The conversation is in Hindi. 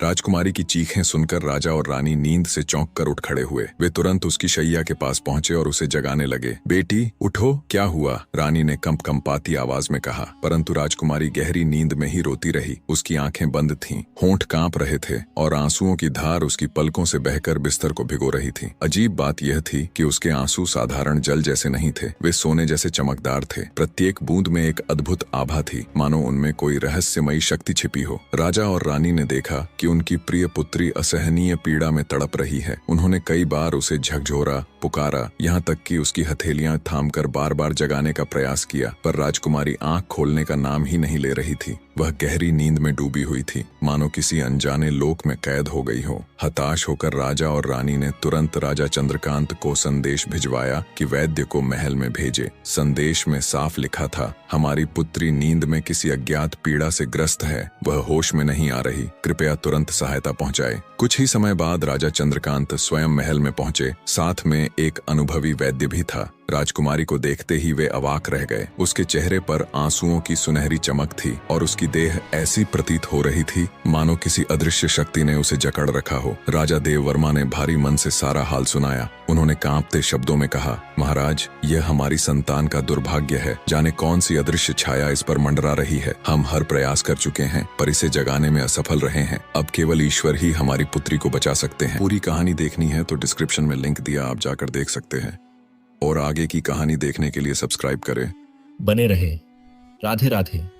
राजकुमारी की चीखें सुनकर राजा और रानी नींद से चौंक कर उठ खड़े हुए। वे तुरंत उसकी शैया के पास पहुंचे और उसे जगाने लगे। बेटी उठो, क्या हुआ? रानी ने कंपकंपाती आवाज में कहा, परंतु राजकुमारी गहरी नींद में ही रोती रही। उसकी आंखें बंद थीं, होंठ कांप रहे थे और आंसुओं की धार उसकी पलकों से बहकर बिस्तर को भिगो रही थी। अजीब बात यह थी कि उसके आंसू साधारण जल जैसे नहीं थे, वे सोने जैसे चमकदार थे। प्रत्येक बूंद में एक अद्भुत आभा थी, मानो उनमें कोई रहस्यमयी शक्ति छिपी हो। राजा और रानी ने देखा कि उनकी प्रिय पुत्री असहनीय पीड़ा में तड़प रही है। उन्होंने कई बार उसे झकझोरा, पुकारा, यहाँ तक कि उसकी हथेलियां थामकर बार बार जगाने का प्रयास किया, पर राजकुमारी आंख खोलने का नाम ही नहीं ले रही थी। वह गहरी नींद में डूबी हुई थी, मानो किसी अनजाने लोक में कैद हो गई हो। हताश होकर राजा और रानी ने तुरंत राजा चंद्रकांत को संदेश भिजवाया कि वैद्य को महल में भेजे। संदेश में साफ लिखा था, हमारी पुत्री नींद में किसी अज्ञात पीड़ा से ग्रस्त है, वह होश में नहीं आ रही, कृपया तुरंत सहायता पहुंचाए। कुछ ही समय बाद राजा चंद्रकांत स्वयं महल में पहुंचे, साथ में एक अनुभवी वैद्य भी था। राजकुमारी को देखते ही वे अवाक रह गए। उसके चेहरे पर आंसुओं की सुनहरी चमक थी और उसकी देह ऐसी प्रतीत हो रही थी मानो किसी अदृश्य शक्ति ने उसे जकड़ रखा हो। राजा देववर्मा ने भारी मन से सारा हाल सुनाया। उन्होंने कांपते शब्दों में कहा, महाराज, यह हमारी संतान का दुर्भाग्य है। जाने कौन सी अदृश्य छाया इस पर मंडरा रही है। हम हर प्रयास कर चुके हैं, पर इसे जगाने में असफल रहे हैं। अब केवल ईश्वर ही हमारी पुत्री को बचा सकते हैं। पूरी कहानी देखनी है तो डिस्क्रिप्शन में लिंक दिया, आप जाकर देख सकते हैं। और आगे की कहानी देखने के लिए सब्सक्राइब करें। बने रहे। राधे राधे।